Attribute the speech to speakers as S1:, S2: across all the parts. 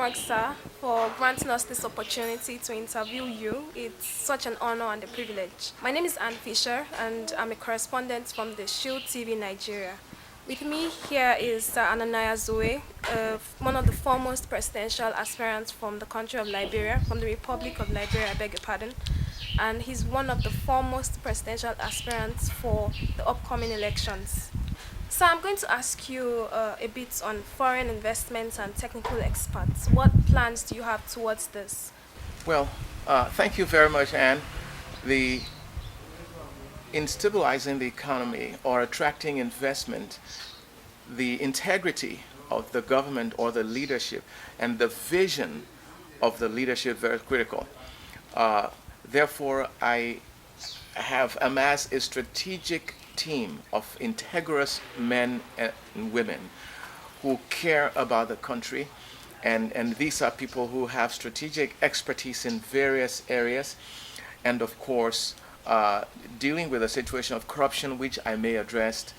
S1: much, sir, for granting us this opportunity to interview you. It's such an honor and a privilege. My name is Anne Fisher, and I'm a correspondent from the SHYLD TV Nigeria. With me here is Sir Hananiah Zoe.A, one of the foremost presidential aspirants from the country of Liberia, from the Republic of Liberia, I beg your pardon. And he's one of the foremost presidential aspirants for the upcoming elections. So I'm going to ask you a bit on foreign investments and technical experts. What plans do you have towards this?
S2: Well, thank you very much, Anne. In stabilizing the economy or attracting investment, the integrity of the government or the leadership and the vision of the leadership very critical. Therefore, I have amassed a strategic team of integrous men and women who care about the country, and these are people who have strategic expertise in various areas, and of course dealing with a situation of corruption, which I may address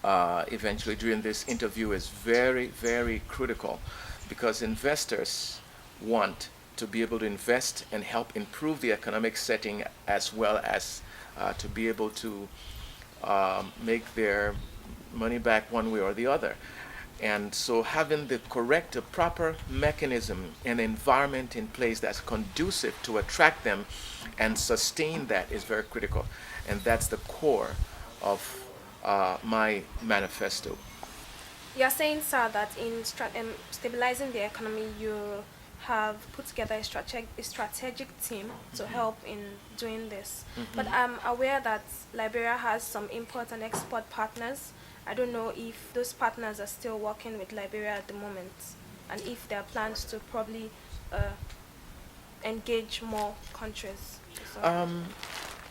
S2: eventually during this interview, is very, very critical, because investors want to be able to invest and help improve the economic setting, as well as to be able to make their money back one way or the other. And so having the correct, proper mechanism and environment in place that's conducive to attract them and sustain that is very critical. And that's the core of my manifesto.
S1: You're saying, sir, that in stabilizing the economy, you have put together a strategic team to help in doing this. But I'm aware that Liberia has some import and export partners. I don't know if those partners are still working with Liberia at the moment, and if there are plans to probably engage more countries. So.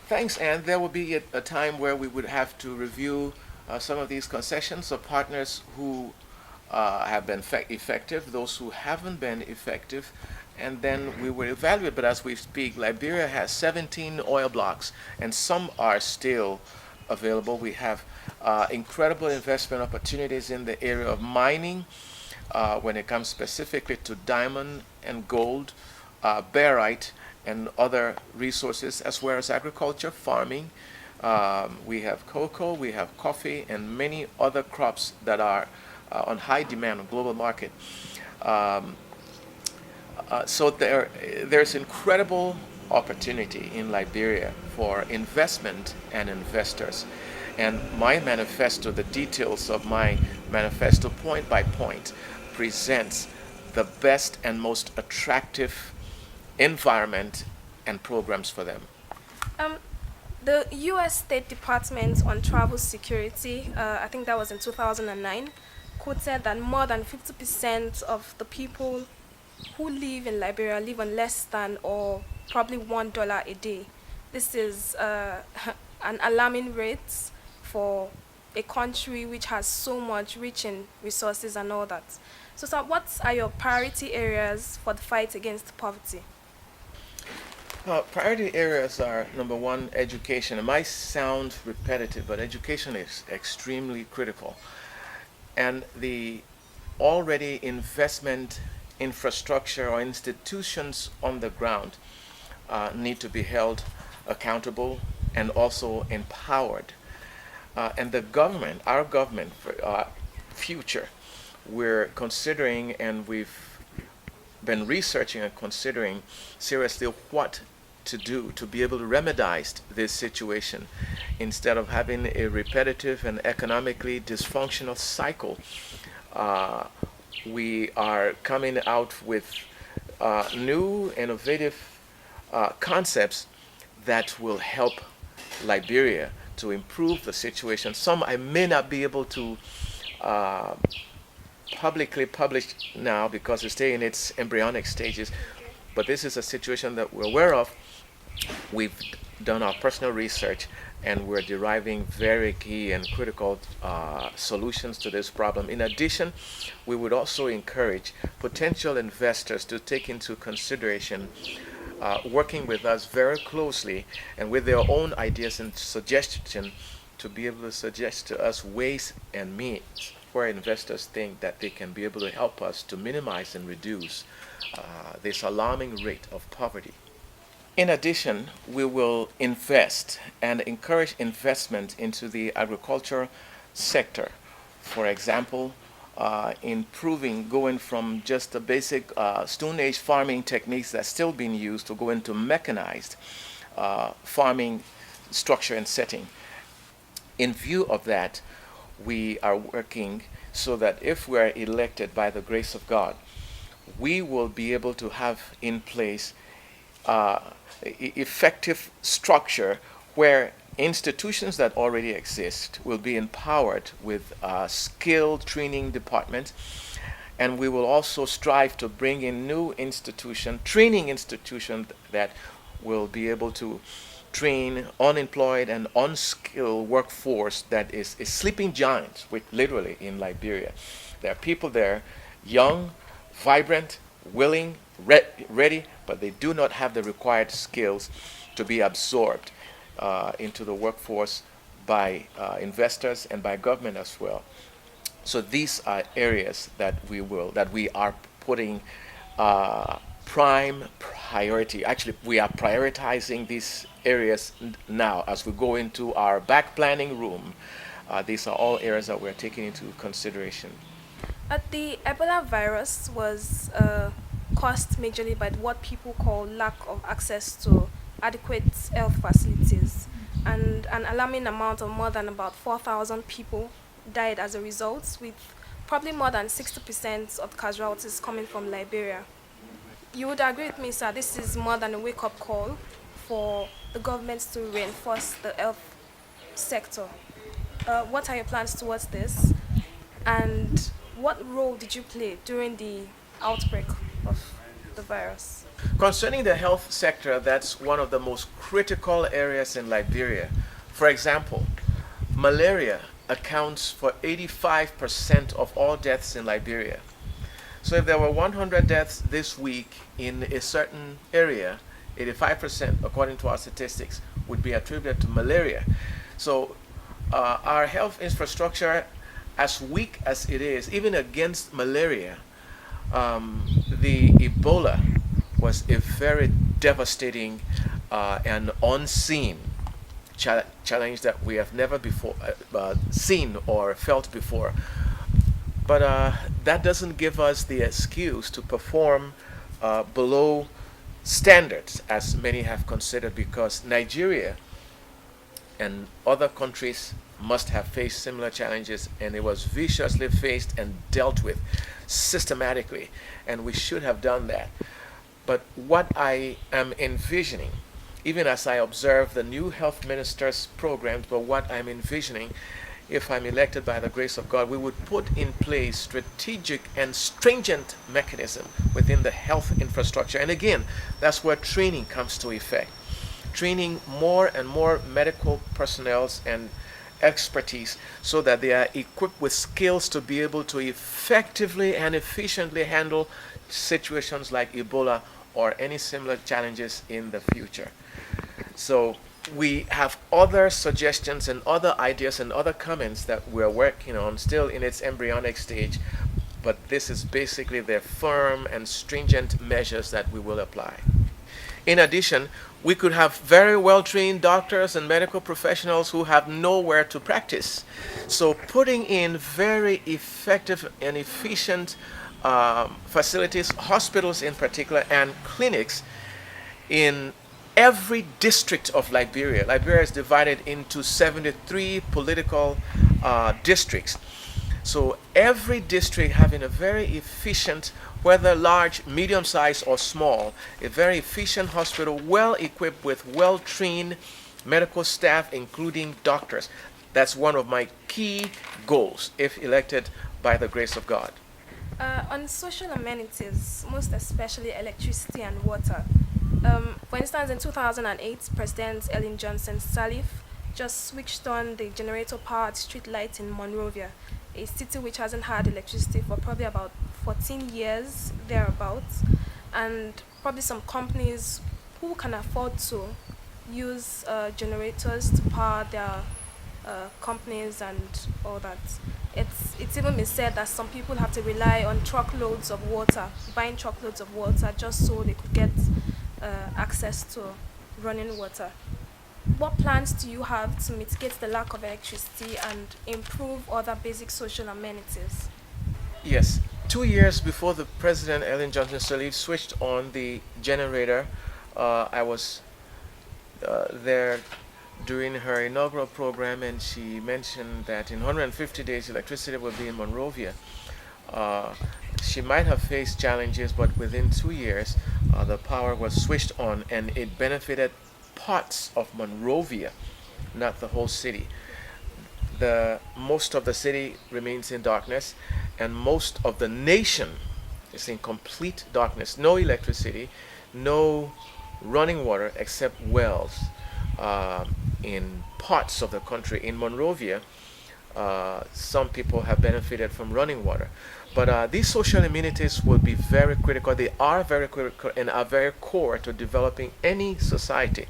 S2: Thanks, Anne. There will be a time where we would have to review some of these concessions of partners who have been effective, those who haven't been effective, and then we will evaluate. But as we speak, Liberia has 17 oil blocks, and some are still available. We have incredible investment opportunities in the area of mining, when it comes specifically to diamond and gold, barite, and other resources, as well as agriculture, farming. We have cocoa, we have coffee, and many other crops that are on high demand on the global market. So there's incredible opportunity in Liberia for investment and investors. And my manifesto, the details of my manifesto, point by point, presents the best and most attractive environment and programs for them.
S1: The U.S. State Department on Travel Security, I think that was in 2009, quoted that more than 50% of the people who live in Liberia live on less than or probably $1 a day. This is an alarming rate for a country which has so much rich in resources and all that. So what are your priority areas for the fight against poverty?
S2: Priority areas are, number one, education. It might sound repetitive, but education is extremely critical. And the already investment infrastructure or institutions on the ground need to be held accountable and also empowered. And the government, our government, for future, we're considering, and we've been researching and considering seriously what to do to be able to remedize this situation, instead of having a repetitive and economically dysfunctional cycle. We are coming out with new innovative concepts that will help Liberia to improve the situation. Some I may not be able to publicly publish now because it's still in its embryonic stages, but this is a situation that we're aware of. We've done our personal research, and we're deriving very key and critical solutions to this problem. In addition, we would also encourage potential investors to take into consideration working with us very closely and with their own ideas and suggestions to be able to suggest to us ways and means where investors think that they can be able to help us to minimize and reduce this alarming rate of poverty. In addition, we will invest and encourage investment into the agriculture sector. For example, improving, going from just the basic Stone Age farming techniques that's still being used to go into mechanized farming structure and setting. In view of that, we are working so that if we are elected by the grace of God, we will be able to have in place effective structure where institutions that already exist will be empowered with skilled training departments, and we will also strive to bring in new training institutions that will be able to train unemployed and unskilled workforce that is sleeping giants, with literally in Liberia. There are people there, young, vibrant, willing, ready, but they do not have the required skills to be absorbed into the workforce by investors and by government as well. So these are areas that we are putting prime priority. Actually, we are prioritizing these areas now as we go into our back planning room. These are all areas that we're taking into consideration.
S1: The Ebola virus was caused majorly by what people call lack of access to adequate health facilities, and an alarming amount of more than about 4,000 people died as a result, with probably more than 60% of casualties coming from Liberia. You would agree with me, sir, this is more than a wake-up call for the government to reinforce the health sector. What are your plans towards this? And what role did you play during the outbreak of the virus?
S2: Concerning the health sector, that's one of the most critical areas in Liberia. For example, malaria accounts for 85% of all deaths in Liberia. So if there were 100 deaths this week in a certain area, 85%, according to our statistics, would be attributed to malaria. So our health infrastructure, as weak as it is, even against malaria, the Ebola was a very devastating and unseen challenge that we have never before seen or felt before. But that doesn't give us the excuse to perform below standards, as many have considered, because Nigeria and other countries must have faced similar challenges, and it was viciously faced and dealt with systematically, and we should have done that. But what I am envisioning, even as I observe the new health minister's programs, but what I'm envisioning, if I'm elected by the grace of God, we would put in place strategic and stringent mechanism within the health infrastructure. And again, that's where training comes to effect. Training more and more medical personnel and expertise so that they are equipped with skills to be able to effectively and efficiently handle situations like Ebola or any similar challenges in the future. So we have other suggestions and other ideas and other comments that we're working on, still in its embryonic stage, but this is basically the firm and stringent measures that we will apply. In addition, we could have very well-trained doctors and medical professionals who have nowhere to practice. So putting in very effective and efficient facilities, hospitals in particular, and clinics in every district of Liberia. Liberia is divided into 73 political districts. So every district having a very efficient, whether large, medium-sized, or small, a very efficient hospital, well equipped with well-trained medical staff, including doctors. That's one of my key goals if elected by the grace of God.
S1: On social amenities, most especially electricity and water. For instance, in 2008, President Ellen Johnson Sirleaf just switched on the generator-powered street light in Monrovia, a city which hasn't had electricity for probably about 14 years, thereabouts, and probably some companies who can afford to use generators to power their companies and all that. It's even been said that some people have to rely on truckloads of water, buying truckloads of water just so they could get access to running water. What plans do you have to mitigate the lack of electricity and improve other basic social amenities?
S2: Yes, 2 years before the President Ellen Johnson Sirleaf switched on the generator, I was there during her inaugural program, and she mentioned that in 150 days electricity will be in Monrovia. Uh, she might have faced challenges, but within 2 years, the power was switched on, and it benefited parts of Monrovia, not the whole city. The most of the city remains in darkness, and most of the nation is in complete darkness. No electricity, no running water except wells in parts of the country. In Monrovia, some people have benefited from running water. But these social amenities will be very critical. They are very critical and are very core to developing any society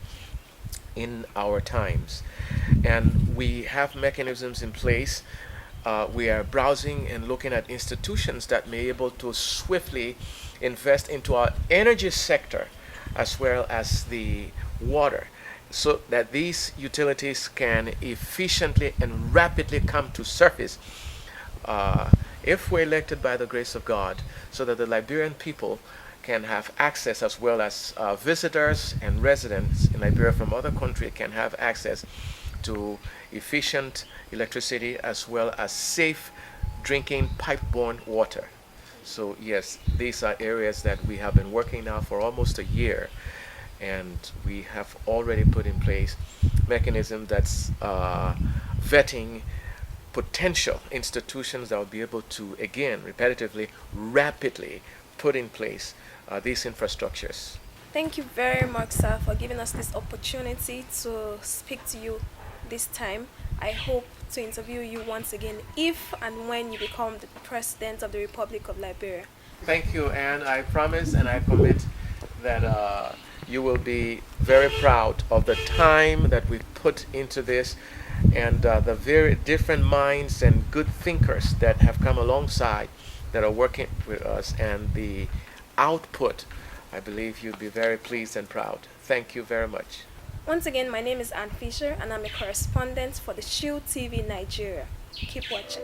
S2: in our times. And we have mechanisms in place. We are browsing and looking at institutions that may be able to swiftly invest into our energy sector as well as the water, so that these utilities can efficiently and rapidly come to surface if we're elected by the grace of God, so that the Liberian people can have access, as well as visitors and residents in Liberia from other countries can have access to efficient electricity as well as safe drinking pipe-borne water. So yes, these are areas that we have been working now for almost a year, and we have already put in place mechanism that's vetting potential institutions that will be able to, again, repetitively, rapidly put in place these infrastructures.
S1: Thank you very much, sir, for giving us this opportunity to speak to you this time. I hope to interview you once again if and when you become the President of the Republic of Liberia.
S2: Thank you, and I promise and I commit that you will be very proud of the time that we put into this, and the very different minds and good thinkers that have come alongside that are working with us, and the output. I believe you'd be very pleased and proud. Thank you very much.
S1: Once again, my name is Ann Fisher and I'm a correspondent for the SHYLD TV Nigeria. Keep watching.